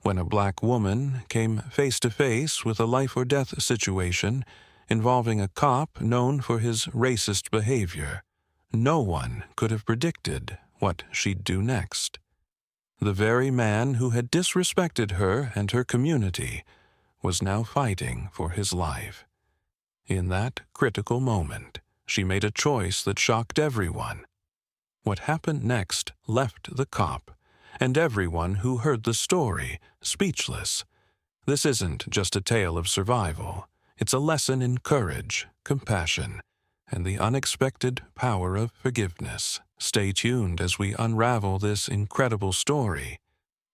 When a black woman came face to face with a life-or-death situation involving a cop known for his racist behavior, no one could have predicted what she'd do next. The very man who had disrespected her and her community was now fighting for his life. In that critical moment, she made a choice that shocked everyone. What happened next left the cop and everyone who heard the story speechless. This isn't just a tale of survival. It's a lesson in courage, compassion, and the unexpected power of forgiveness. Stay tuned as we unravel this incredible story.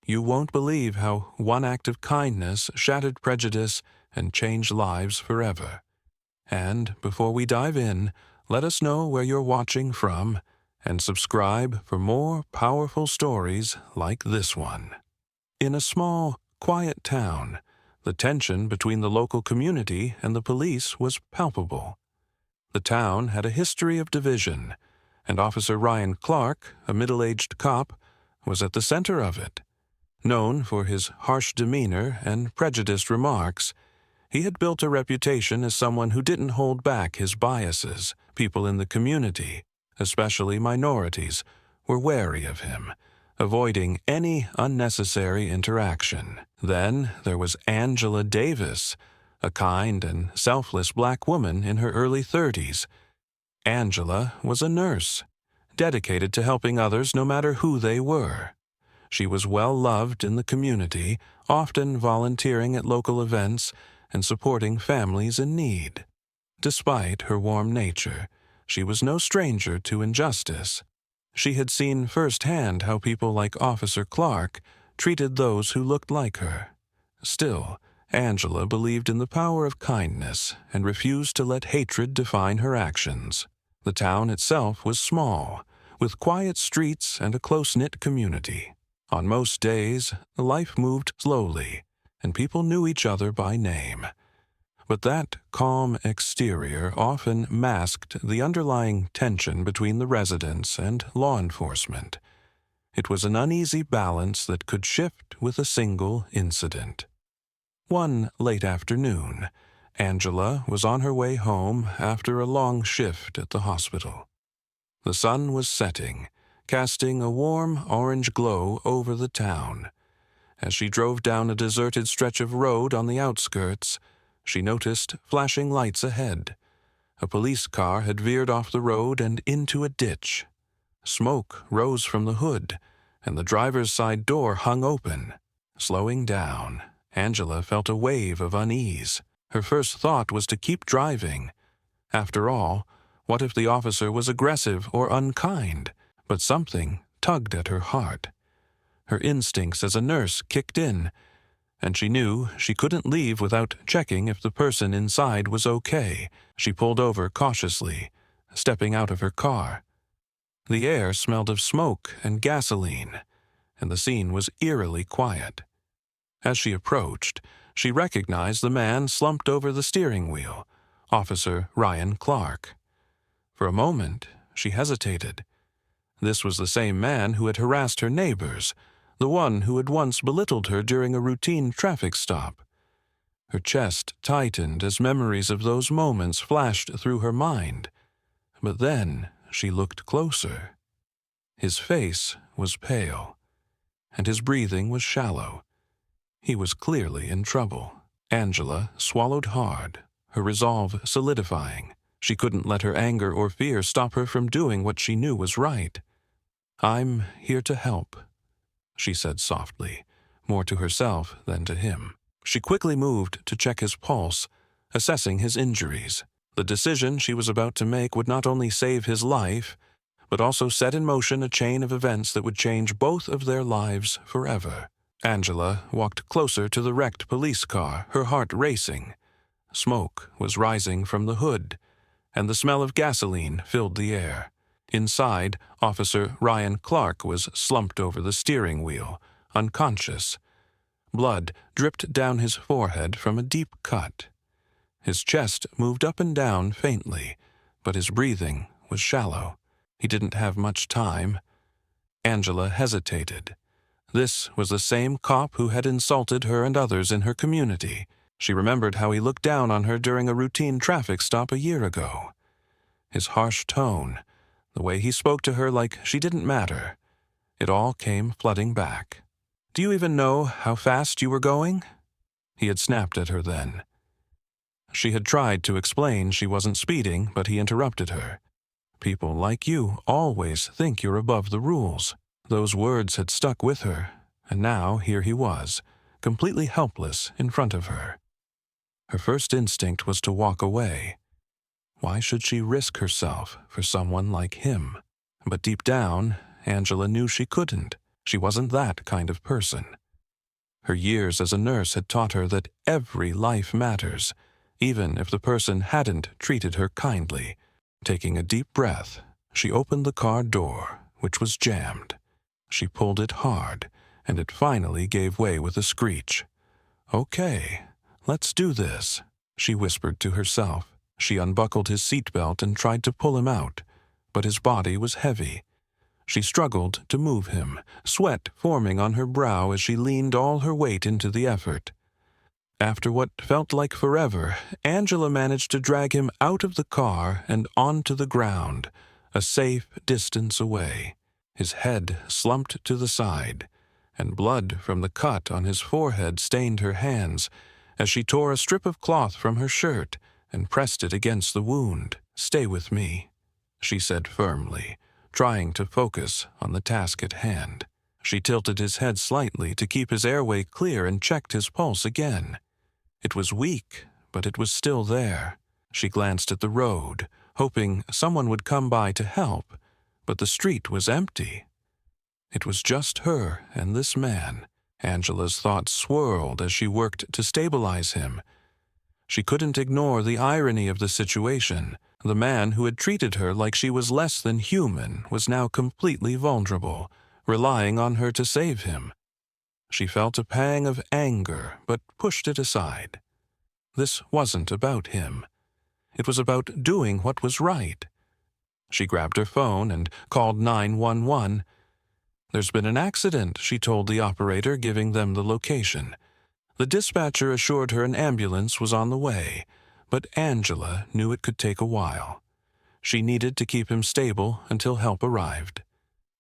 You won't believe how one act of kindness shattered prejudice and changed lives forever. And before we dive in, let us know where you're watching from and subscribe for more powerful stories like this one. In a small, quiet town, the tension between the local community and the police was palpable. The town had a history of division, and Officer Ryan Clark, a middle-aged cop, was at the center of it. Known for his harsh demeanor and prejudiced remarks, he had built a reputation as someone who didn't hold back his biases. People in the community, especially minorities, were wary of him, avoiding any unnecessary interaction. Then there was Angela Davis, a kind and selfless black woman in her early 30s. Angela was a nurse, dedicated to helping others no matter who they were. She was well loved in the community, often volunteering at local events and supporting families in need. Despite her warm nature, she was no stranger to injustice. She had seen firsthand how people like Officer Clark treated those who looked like her. Still, Angela believed in the power of kindness and refused to let hatred define her actions. The town itself was small, with quiet streets and a close-knit community. On most days, life moved slowly, and people knew each other by name. But that calm exterior often masked the underlying tension between the residents and law enforcement. It was an uneasy balance that could shift with a single incident. One late afternoon, Angela was on her way home after a long shift at the hospital. The sun was setting, casting a warm orange glow over the town. As she drove down a deserted stretch of road on the outskirts, she noticed flashing lights ahead. A police car had veered off the road and into a ditch. Smoke rose from the hood, and the driver's side door hung open. Slowing down, Angela felt a wave of unease. Her first thought was to keep driving. After all, what if the officer was aggressive or unkind? But something tugged at her heart. Her instincts as a nurse kicked in, and she knew she couldn't leave without checking if the person inside was okay. She pulled over cautiously, stepping out of her car. The air smelled of smoke and gasoline, and the scene was eerily quiet. As she approached, she recognized the man slumped over the steering wheel, Officer Ryan Clark. For a moment, she hesitated. This was the same man who had harassed her neighbors, the one who had once belittled her during a routine traffic stop. Her chest tightened as memories of those moments flashed through her mind. But then she looked closer. His face was pale, and his breathing was shallow. He was clearly in trouble. Angela swallowed hard, her resolve solidifying. She couldn't let her anger or fear stop her from doing what she knew was right. "I'm here to help," she said softly, more to herself than to him. She quickly moved to check his pulse, assessing his injuries. The decision she was about to make would not only save his life, but also set in motion a chain of events that would change both of their lives forever. Angela walked closer to the wrecked police car, her heart racing. Smoke was rising from the hood, and the smell of gasoline filled the air. Inside, Officer Ryan Clark was slumped over the steering wheel, unconscious. Blood dripped down his forehead from a deep cut. His chest moved up and down faintly, but his breathing was shallow. He didn't have much time. Angela hesitated. This was the same cop who had insulted her and others in her community. She remembered how he looked down on her during a routine traffic stop a year ago. His harsh tone, the way he spoke to her like she didn't matter, it all came flooding back. "Do you even know how fast you were going?" He had snapped at her then. She had tried to explain she wasn't speeding, but he interrupted her. "People like you always think you're above the rules." Those words had stuck with her, and now here he was, completely helpless in front of her. Her first instinct was to walk away. Why should she risk herself for someone like him? But deep down, Angela knew she couldn't. She wasn't that kind of person. Her years as a nurse had taught her that every life matters, even if the person hadn't treated her kindly. Taking a deep breath, she opened the car door, which was jammed. She pulled it hard, and it finally gave way with a screech. "Okay, let's do this," she whispered to herself. She unbuckled his seatbelt and tried to pull him out, but his body was heavy. She struggled to move him, sweat forming on her brow as she leaned all her weight into the effort. After what felt like forever, Angela managed to drag him out of the car and onto the ground, a safe distance away. His head slumped to the side, and blood from the cut on his forehead stained her hands as she tore a strip of cloth from her shirt and pressed it against the wound. "Stay with me," she said firmly, trying to focus on the task at hand. She tilted his head slightly to keep his airway clear and checked his pulse again. It was weak, but it was still there. She glanced at the road, hoping someone would come by to help, but the street was empty. It was just her and this man. Angela's thoughts swirled as she worked to stabilize him. She couldn't ignore the irony of the situation. The man who had treated her like she was less than human was now completely vulnerable, relying on her to save him. She felt a pang of anger, but pushed it aside. This wasn't about him. It was about doing what was right. She grabbed her phone and called 911. "There's been an accident," she told the operator, giving them the location. The dispatcher assured her an ambulance was on the way, but Angela knew it could take a while. She needed to keep him stable until help arrived.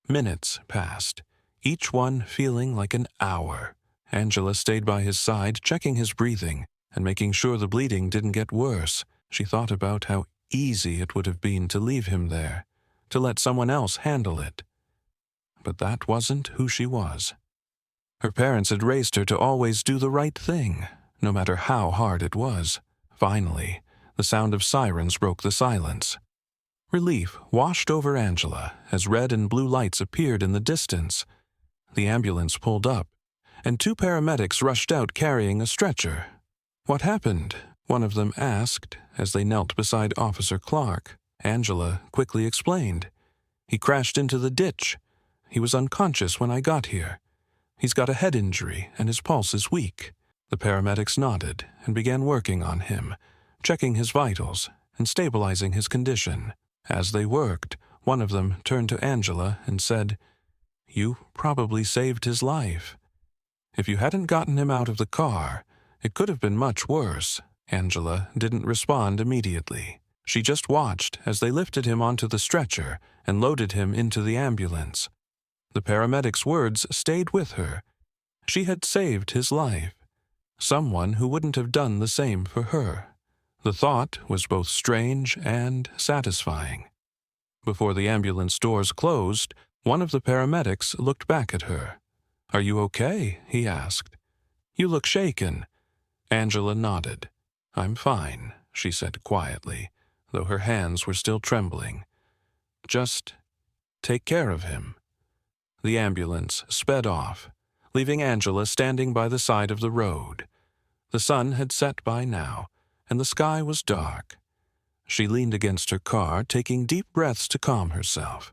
Minutes passed, each one feeling like an hour. Angela stayed by his side, checking his breathing and making sure the bleeding didn't get worse. She thought about how easy it would have been to leave him there, to let someone else handle it. But that wasn't who she was. Her parents had raised her to always do the right thing, no matter how hard it was. Finally, the sound of sirens broke the silence. Relief washed over Angela as red and blue lights appeared in the distance. The ambulance pulled up, and 2 paramedics rushed out carrying a stretcher. "What happened?" one of them asked as they knelt beside Officer Clark. Angela quickly explained. "He crashed into the ditch. He was unconscious when I got here. He's got a head injury and his pulse is weak." The paramedics nodded and began working on him, checking his vitals and stabilizing his condition. As they worked, one of them turned to Angela and said, "You probably saved his life. If you hadn't gotten him out of the car, it could have been much worse." Angela didn't respond immediately. She just watched as they lifted him onto the stretcher and loaded him into the ambulance. The paramedic's words stayed with her. She had saved his life. Someone who wouldn't have done the same for her. The thought was both strange and satisfying. Before the ambulance doors closed, one of the paramedics looked back at her. "Are you okay?" he asked. "You look shaken." Angela nodded. "I'm fine," she said quietly, though her hands were still trembling. "Just take care of him." The ambulance sped off, leaving Angela standing by the side of the road. The sun had set by now, and the sky was dark. She leaned against her car, taking deep breaths to calm herself.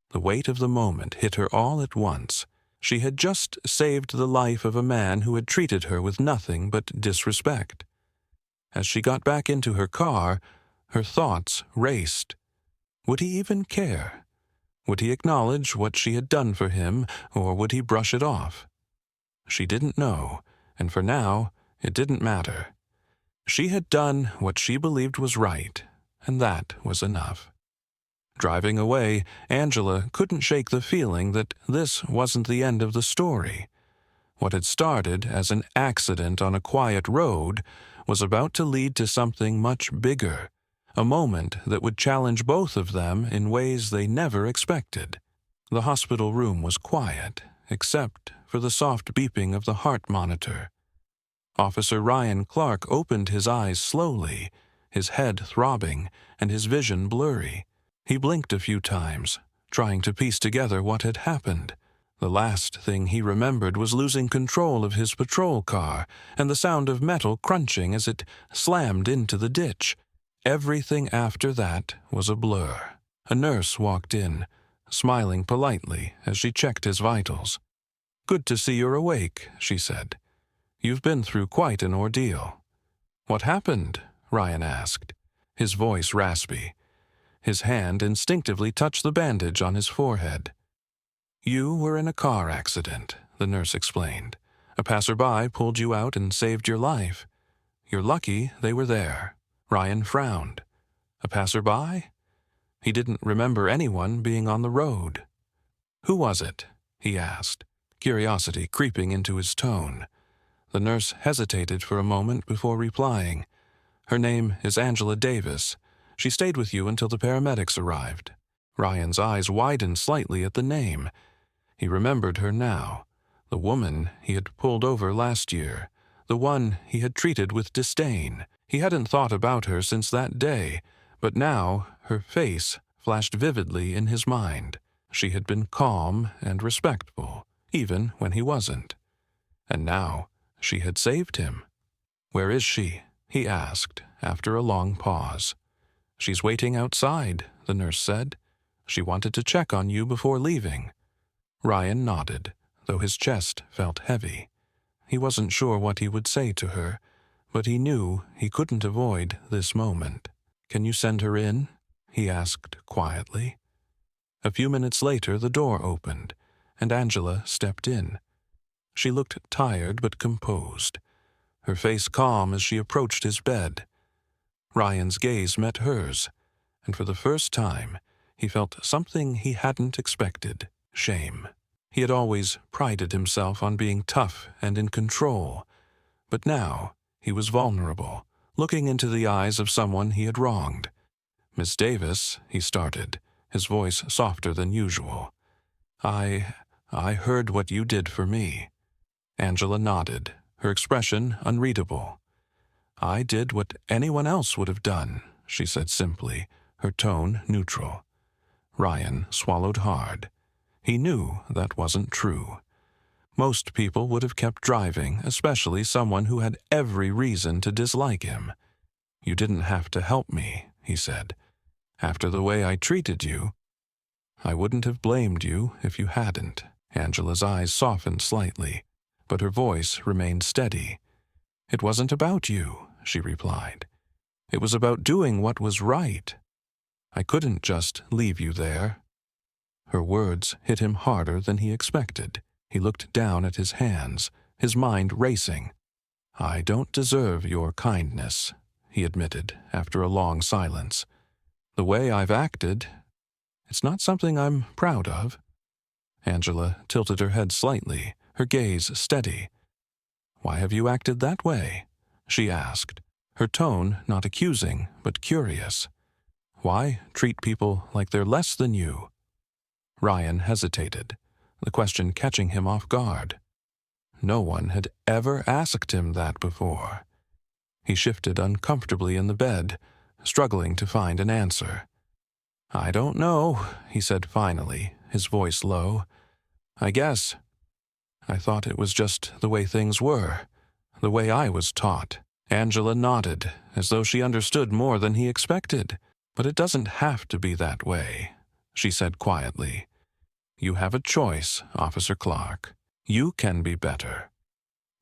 The weight of the moment hit her all at once. She had just saved the life of a man who had treated her with nothing but disrespect. As she got back into her car, her thoughts raced. Would he even care? Would he acknowledge what she had done for him, or would he brush it off? She didn't know, and for now, it didn't matter. She had done what she believed was right, and that was enough. Driving away, Angela couldn't shake the feeling that this wasn't the end of the story. What had started as an accident on a quiet road was about to lead to something much bigger, a moment that would challenge both of them in ways they never expected. The hospital room was quiet, except for the soft beeping of the heart monitor. Officer Ryan Clark opened his eyes slowly, his head throbbing and his vision blurry. He blinked a few times, trying to piece together what had happened. The last thing he remembered was losing control of his patrol car and the sound of metal crunching as it slammed into the ditch. Everything after that was a blur. A nurse walked in, smiling politely as she checked his vitals. "Good to see you're awake," she said. "You've been through quite an ordeal." "What happened?" Ryan asked, his voice raspy. His hand instinctively touched the bandage on his forehead. "You were in a car accident," the nurse explained. "A passerby pulled you out and saved your life. You're lucky they were there." Ryan frowned. A passerby? He didn't remember anyone being on the road. "Who was it?" he asked, curiosity creeping into his tone. The nurse hesitated for a moment before replying. "Her name is Angela Davis. She stayed with you until the paramedics arrived." Ryan's eyes widened slightly at the name. He remembered her now, the woman he had pulled over last year, the one he had treated with disdain. He hadn't thought about her since that day, but now her face flashed vividly in his mind. She had been calm and respectful, even when he wasn't. And now she had saved him. "Where is she?" he asked after a long pause. "She's waiting outside," the nurse said. "She wanted to check on you before leaving." Ryan nodded, though his chest felt heavy. He wasn't sure what he would say to her, but he knew he couldn't avoid this moment. "Can you send her in?" he asked quietly. A few minutes later, the door opened, and Angela stepped in. She looked tired but composed, her face calm as she approached his bed. Ryan's gaze met hers, and for the first time, he felt something he hadn't expected: shame. He had always prided himself on being tough and in control, but now he was vulnerable, looking into the eyes of someone he had wronged. "Miss Davis," he started, his voice softer than usual. I heard what you did for me." Angela nodded, her expression unreadable. "I did what anyone else would have done," she said simply, her tone neutral. Ryan swallowed hard. He knew that wasn't true. Most people would have kept driving, especially someone who had every reason to dislike him. "You didn't have to help me," he said. "After the way I treated you." "I wouldn't have blamed you if you hadn't." Angela's eyes softened slightly, but her voice remained steady. "It wasn't about you," she replied. "It was about doing what was right. I couldn't just leave you there." Her words hit him harder than he expected. He looked down at his hands, his mind racing. "I don't deserve your kindness," he admitted after a long silence. "The way I've acted, it's not something I'm proud of." Angela tilted her head slightly, her gaze steady. "Why have you acted that way?" she asked, her tone not accusing but curious. "Why treat people like they're less than you?" Ryan hesitated, the question catching him off guard. No one had ever asked him that before. He shifted uncomfortably in the bed, struggling to find an answer. "I don't know," he said finally, his voice low. "I guess. I thought it was just the way things were, the way I was taught." Angela nodded, as though she understood more than he expected. "But it doesn't have to be that way," she said quietly. "You have a choice, Officer Clark. You can be better."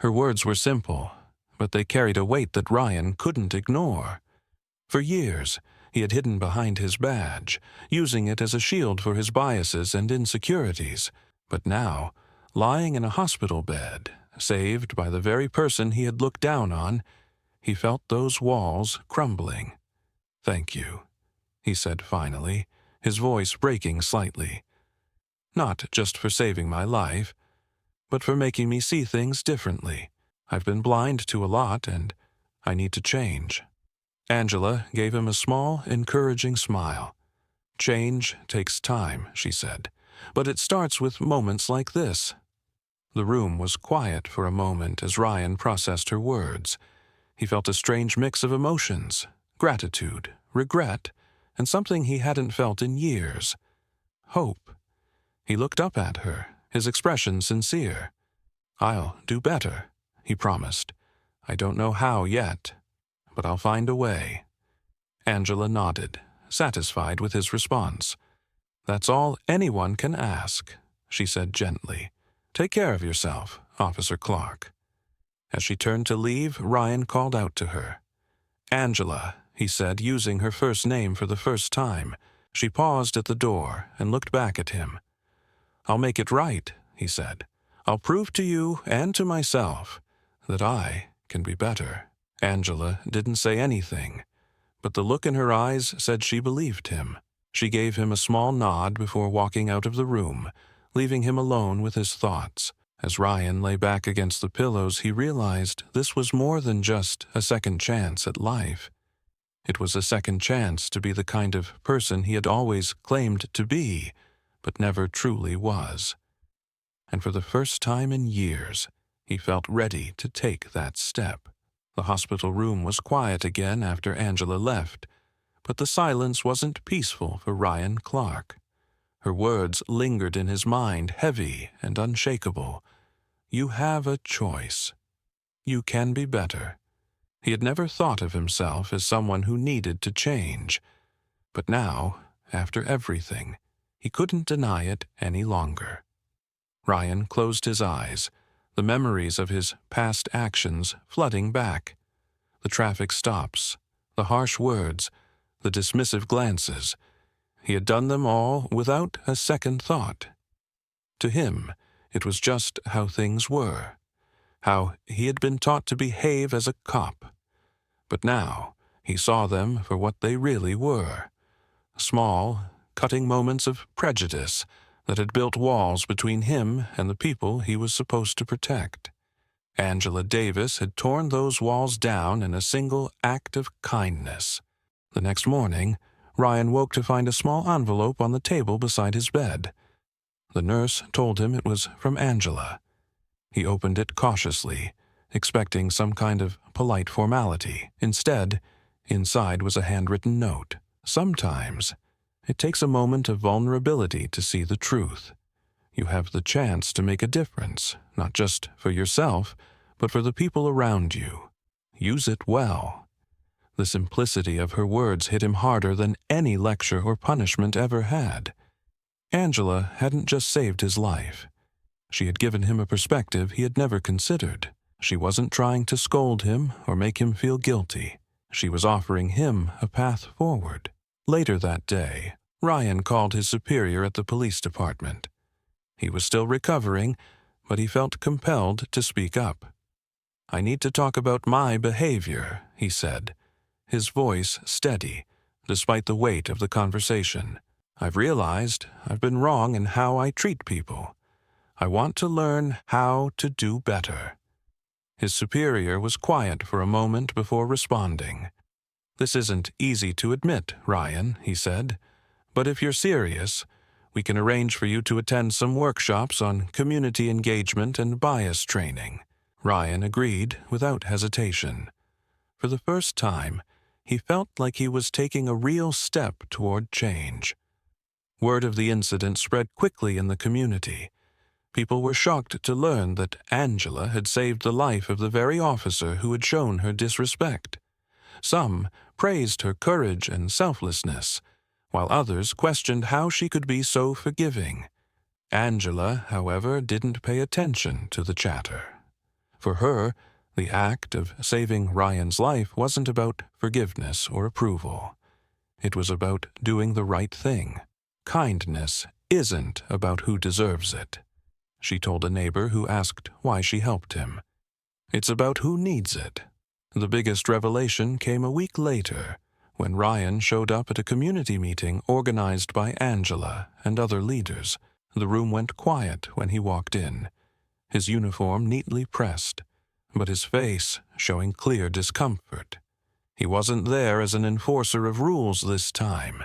Her words were simple, but they carried a weight that Ryan couldn't ignore. For years, he had hidden behind his badge, using it as a shield for his biases and insecurities. But now, lying in a hospital bed, saved by the very person he had looked down on, he felt those walls crumbling. "Thank you," he said finally, his voice breaking slightly. "Not just for saving my life, but for making me see things differently. I've been blind to a lot, and I need to change." Angela gave him a small, encouraging smile. "Change takes time," she said, "but it starts with moments like this." The room was quiet for a moment as Ryan processed her words. He felt a strange mix of emotions: gratitude, regret, and something he hadn't felt in years: hope. He looked up at her, his expression sincere. "I'll do better," he promised. "I don't know how yet, but I'll find a way." Angela nodded, satisfied with his response. "That's all anyone can ask," she said gently. "Take care of yourself, Officer Clark." As she turned to leave, Ryan called out to her. "Angela," he said, using her first name for the first time. She paused at the door and looked back at him. "I'll make it right," he said. "I'll prove to you and to myself that I can be better." Angela didn't say anything, but the look in her eyes said she believed him. She gave him a small nod before walking out of the room, leaving him alone with his thoughts. As Ryan lay back against the pillows, he realized this was more than just a second chance at life. It was a second chance to be the kind of person he had always claimed to be, but never truly was. And for the first time in years, he felt ready to take that step. The hospital room was quiet again after Angela left, but the silence wasn't peaceful for Ryan Clark. Her words lingered in his mind, heavy and unshakable. "You have a choice. You can be better." He had never thought of himself as someone who needed to change. But now, after everything, he couldn't deny it any longer. Ryan closed his eyes, the memories of his past actions flooding back. The traffic stops, the harsh words, the dismissive glances. He had done them all without a second thought. To him, it was just how things were, how he had been taught to behave as a cop. But now he saw them for what they really were: small, cutting moments of prejudice that had built walls between him and the people he was supposed to protect. Angela Davis had torn those walls down in a single act of kindness. The next morning, Ryan woke to find a small envelope on the table beside his bed. The nurse told him it was from Angela. He opened it cautiously, expecting some kind of polite formality. Instead, inside was a handwritten note. "Sometimes it takes a moment of vulnerability to see the truth. You have the chance to make a difference, not just for yourself, but for the people around you. Use it well." The simplicity of her words hit him harder than any lecture or punishment ever had. Angela hadn't just saved his life. She had given him a perspective he had never considered. She wasn't trying to scold him or make him feel guilty. She was offering him a path forward. Later that day, Ryan called his superior at the police department. He was still recovering, but he felt compelled to speak up. "I need to talk about my behavior," he said, his voice steady, despite the weight of the conversation. "I've realized I've been wrong in how I treat people. I want to learn how to do better." His superior was quiet for a moment before responding. "This isn't easy to admit, Ryan," he said, "but if you're serious, we can arrange for you to attend some workshops on community engagement and bias training." Ryan agreed without hesitation. For the first time, he felt like he was taking a real step toward change. Word of the incident spread quickly in the community. People were shocked to learn that Angela had saved the life of the very officer who had shown her disrespect. Some praised her courage and selflessness, while others questioned how she could be so forgiving. Angela, however, didn't pay attention to the chatter. For her, the act of saving Ryan's life wasn't about forgiveness or approval. It was about doing the right thing. Kindness isn't about who deserves it, she told a neighbor who asked why she helped him. It's about who needs it. The biggest revelation came a week later, when Ryan showed up at a community meeting organized by Angela and other leaders. The room went quiet when he walked in, his uniform neatly pressed, but his face showing clear discomfort. He wasn't there as an enforcer of rules this time.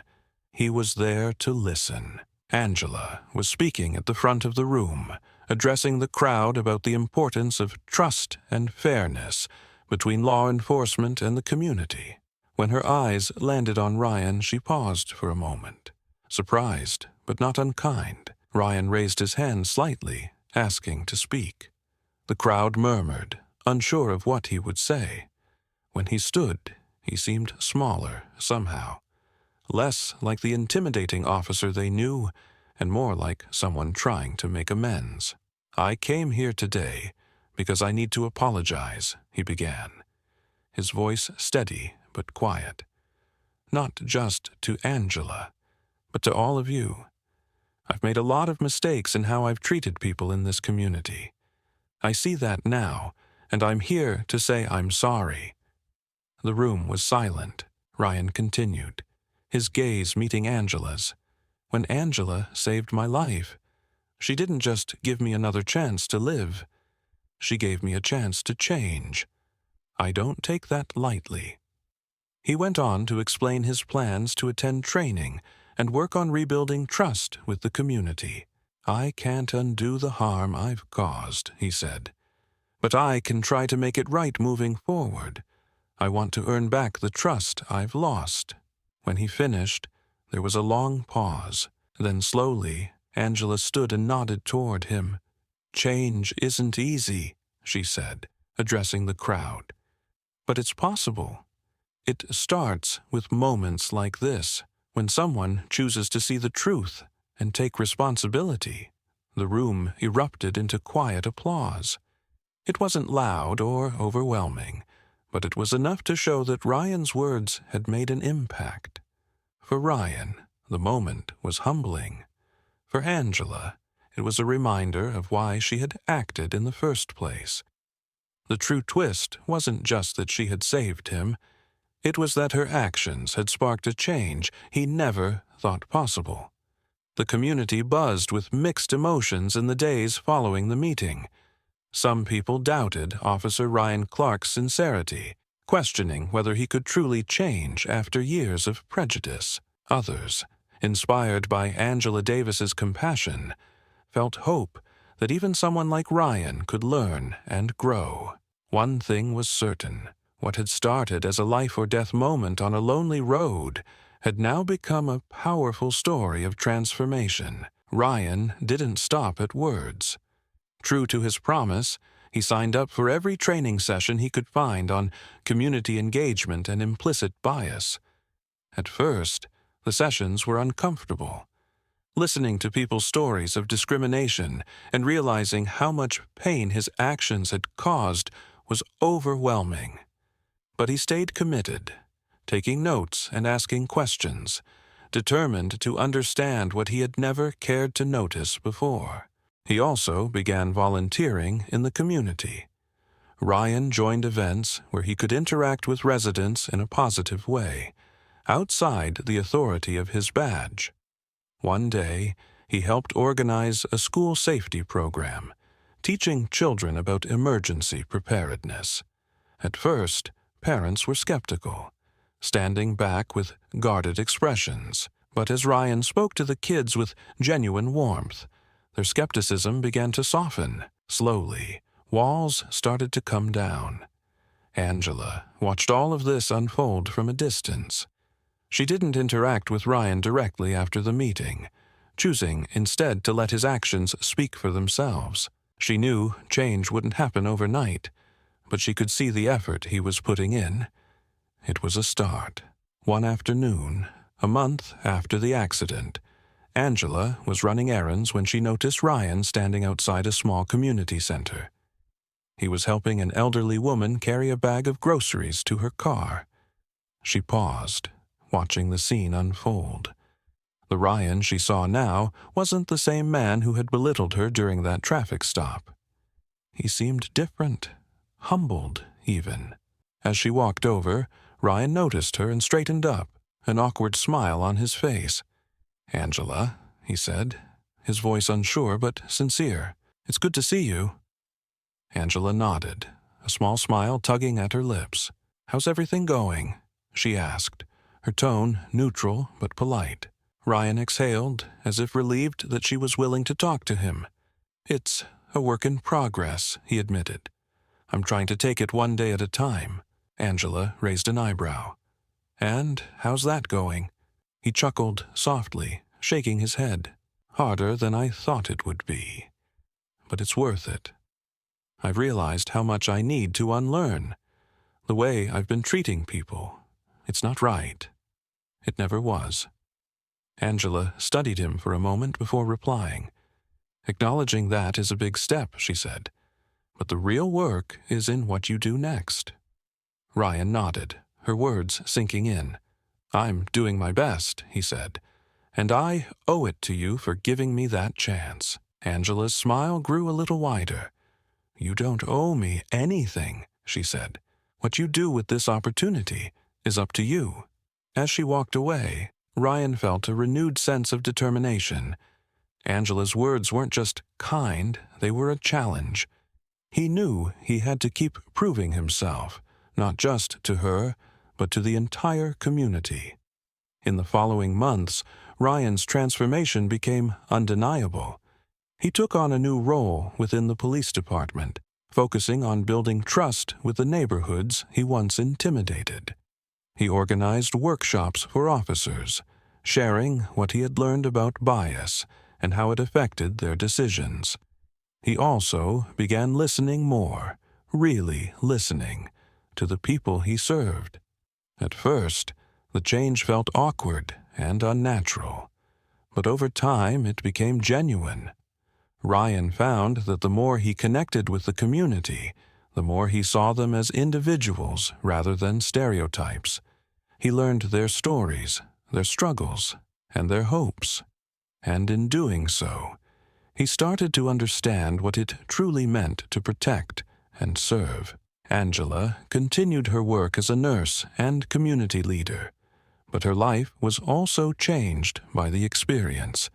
He was there to listen. Angela was speaking at the front of the room, addressing the crowd about the importance of trust and fairness between law enforcement and the community. When her eyes landed on Ryan, she paused for a moment, surprised but not unkind. Ryan raised his hand slightly, asking to speak. The crowd murmured, unsure of what he would say. When he stood, he seemed smaller somehow, less like the intimidating officer they knew, and more like someone trying to make amends. "I came here today because I need to apologize," he began, his voice steady but quiet. "Not just to Angela, but to all of you. I've made a lot of mistakes in how I've treated people in this community. I see that now, and I'm here to say I'm sorry." The room was silent. Ryan continued, his gaze meeting Angela's. "When Angela saved my life, she didn't just give me another chance to live. She gave me a chance to change. I don't take that lightly." He went on to explain his plans to attend training and work on rebuilding trust with the community. "I can't undo the harm I've caused," he said, "but I can try to make it right moving forward. I want to earn back the trust I've lost." When he finished, there was a long pause. Then slowly, Angela stood and nodded toward him. "Change isn't easy," she said, addressing the crowd. "But it's possible. It starts with moments like this, when someone chooses to see the truth and take responsibility." The room erupted into quiet applause. It wasn't loud or overwhelming, but it was enough to show that Ryan's words had made an impact. For Ryan, the moment was humbling. For Angela, it was a reminder of why she had acted in the first place. The true twist wasn't just that she had saved him. It was that her actions had sparked a change he never thought possible. The community buzzed with mixed emotions in the days following the meeting. Some people doubted Officer Ryan Clark's sincerity, questioning whether he could truly change after years of prejudice. Others, inspired by Angela Davis's compassion, felt hope that even someone like Ryan could learn and grow. One thing was certain. What had started as a life-or-death moment on a lonely road had now become a powerful story of transformation. Ryan didn't stop at words. True to his promise, he signed up for every training session he could find on community engagement and implicit bias. At first, the sessions were uncomfortable. Listening to people's stories of discrimination and realizing how much pain his actions had caused was overwhelming. But he stayed committed, taking notes and asking questions, determined to understand what he had never cared to notice before. He also began volunteering in the community. Ryan joined events where he could interact with residents in a positive way, outside the authority of his badge. One day, he helped organize a school safety program, teaching children about emergency preparedness. At first, parents were skeptical, standing back with guarded expressions. But as Ryan spoke to the kids with genuine warmth, their skepticism began to soften. Slowly, walls started to come down. Angela watched all of this unfold from a distance. She didn't interact with Ryan directly after the meeting, choosing instead to let his actions speak for themselves. She knew change wouldn't happen overnight, but she could see the effort he was putting in. It was a start. One afternoon, a month after the accident, Angela was running errands when she noticed Ryan standing outside a small community center. He was helping an elderly woman carry a bag of groceries to her car. She paused, watching the scene unfold. The Ryan she saw now wasn't the same man who had belittled her during that traffic stop. He seemed different, humbled even. As she walked over, Ryan noticed her and straightened up, an awkward smile on his face. "Angela," he said, his voice unsure but sincere. "It's good to see you." Angela nodded, a small smile tugging at her lips. "How's everything going?" she asked, her tone neutral but polite. Ryan exhaled, as if relieved that she was willing to talk to him. "It's a work in progress," he admitted. "I'm trying to take it one day at a time." Angela raised an eyebrow. "And how's that going?" He chuckled softly, shaking his head. "Harder than I thought it would be. But it's worth it. I've realized how much I need to unlearn. The way I've been treating people. It's not right. It never was." Angela studied him for a moment before replying. "Acknowledging that is a big step," she said. "But the real work is in what you do next." Ryan nodded, her words sinking in. "I'm doing my best," he said, "and I owe it to you for giving me that chance." Angela's smile grew a little wider. "You don't owe me anything," she said. "What you do with this opportunity is up to you." As she walked away, Ryan felt a renewed sense of determination. Angela's words weren't just kind, they were a challenge. He knew he had to keep proving himself, not just to her, but to the entire community. In the following months, Ryan's transformation became undeniable. He took on a new role within the police department, focusing on building trust with the neighborhoods he once intimidated. He organized workshops for officers, sharing what he had learned about bias and how it affected their decisions. He also began listening more, really listening, to the people he served. At first, the change felt awkward and unnatural, but over time it became genuine. Ryan found that the more he connected with the community, the more he saw them as individuals rather than stereotypes. He learned their stories, their struggles, and their hopes. And in doing so, he started to understand what it truly meant to protect and serve. Angela continued her work as a nurse and community leader, but her life was also changed by the experience.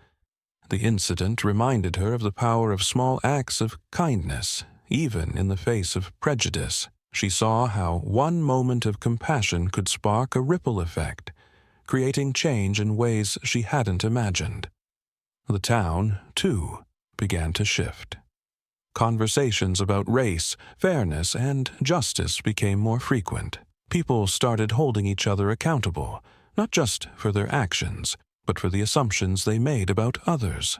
The incident reminded her of the power of small acts of kindness, even in the face of prejudice. She saw how one moment of compassion could spark a ripple effect, creating change in ways she hadn't imagined. The town, too, began to shift. Conversations about race, fairness, and justice became more frequent. People started holding each other accountable, not just for their actions, but for the assumptions they made about others.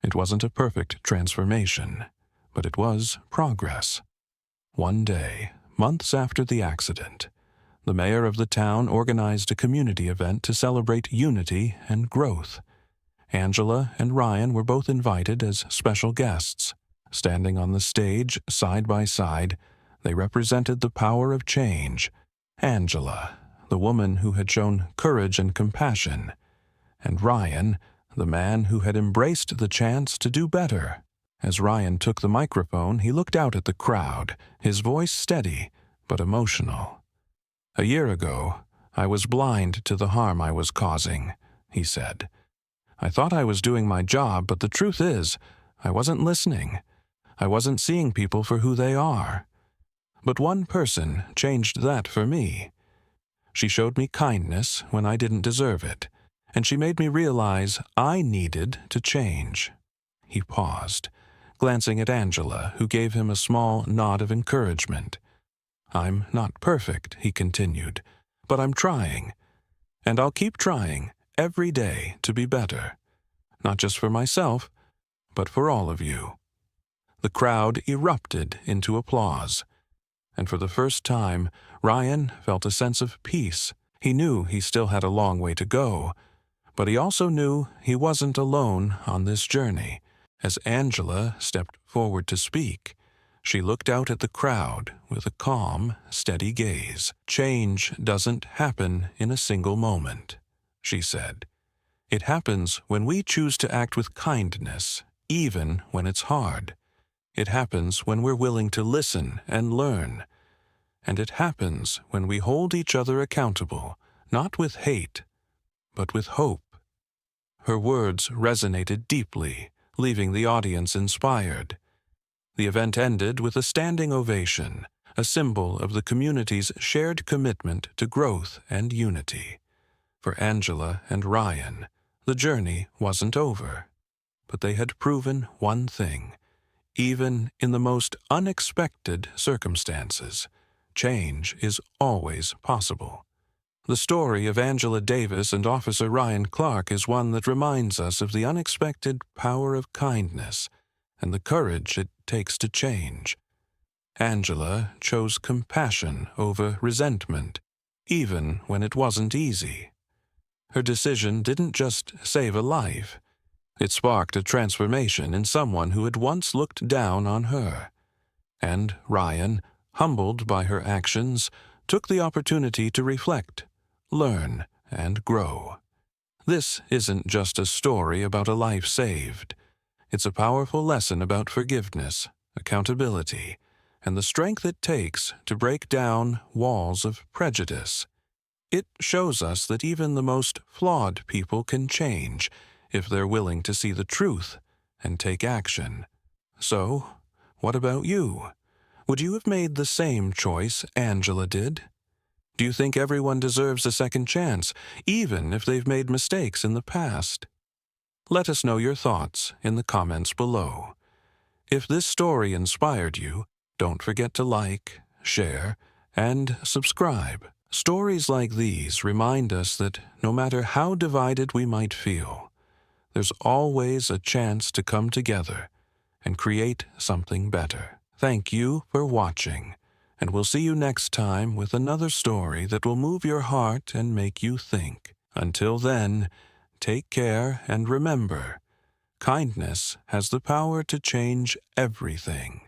It wasn't a perfect transformation, but it was progress. One day, months after the accident, the mayor of the town organized a community event to celebrate unity and growth. Angela and Ryan were both invited as special guests. Standing on the stage side by side, they represented the power of change. Angela, the woman who had shown courage and compassion, and Ryan, the man who had embraced the chance to do better. As Ryan took the microphone, he looked out at the crowd, his voice steady but emotional. "A year ago, I was blind to the harm I was causing," he said. "I thought I was doing my job, but the truth is, I wasn't listening. I wasn't seeing people for who they are. But one person changed that for me. She showed me kindness when I didn't deserve it, and she made me realize I needed to change." He paused, glancing at Angela, who gave him a small nod of encouragement. "I'm not perfect," he continued, "but I'm trying. And I'll keep trying every day to be better, not just for myself, but for all of you." The crowd erupted into applause, and for the first time, Ryan felt a sense of peace. He knew he still had a long way to go, but he also knew he wasn't alone on this journey. As Angela stepped forward to speak, She looked out at the crowd with a calm, steady gaze. "Change doesn't happen in a single moment," she said. "It happens when we choose to act with kindness, even when it's hard. It happens when we're willing to listen and learn. And it happens when we hold each other accountable, not with hate, but with hope." Her words resonated deeply, leaving the audience inspired. The event ended with a standing ovation, a symbol of the community's shared commitment to growth and unity. For Angela and Ryan, the journey wasn't over, but they had proven one thing. Even in the most unexpected circumstances, change is always possible. The story of Angela Davis and Officer Ryan Clark is one that reminds us of the unexpected power of kindness and the courage it takes to change. Angela chose compassion over resentment, even when it wasn't easy. Her decision didn't just save a life. It sparked a transformation in someone who had once looked down on her. And Ryan, humbled by her actions, took the opportunity to reflect, learn, and grow. This isn't just a story about a life saved. It's a powerful lesson about forgiveness, accountability, and the strength it takes to break down walls of prejudice. It shows us that even the most flawed people can change if they're willing to see the truth and take action. So, what about you? Would you have made the same choice Angela did? Do you think everyone deserves a second chance, even if they've made mistakes in the past? Let us know your thoughts in the comments below. If this story inspired you, don't forget to like, share, and subscribe. Stories like these remind us that no matter how divided we might feel, there's always a chance to come together and create something better. Thank you for watching, and we'll see you next time with another story that will move your heart and make you think. Until then, take care and remember, kindness has the power to change everything.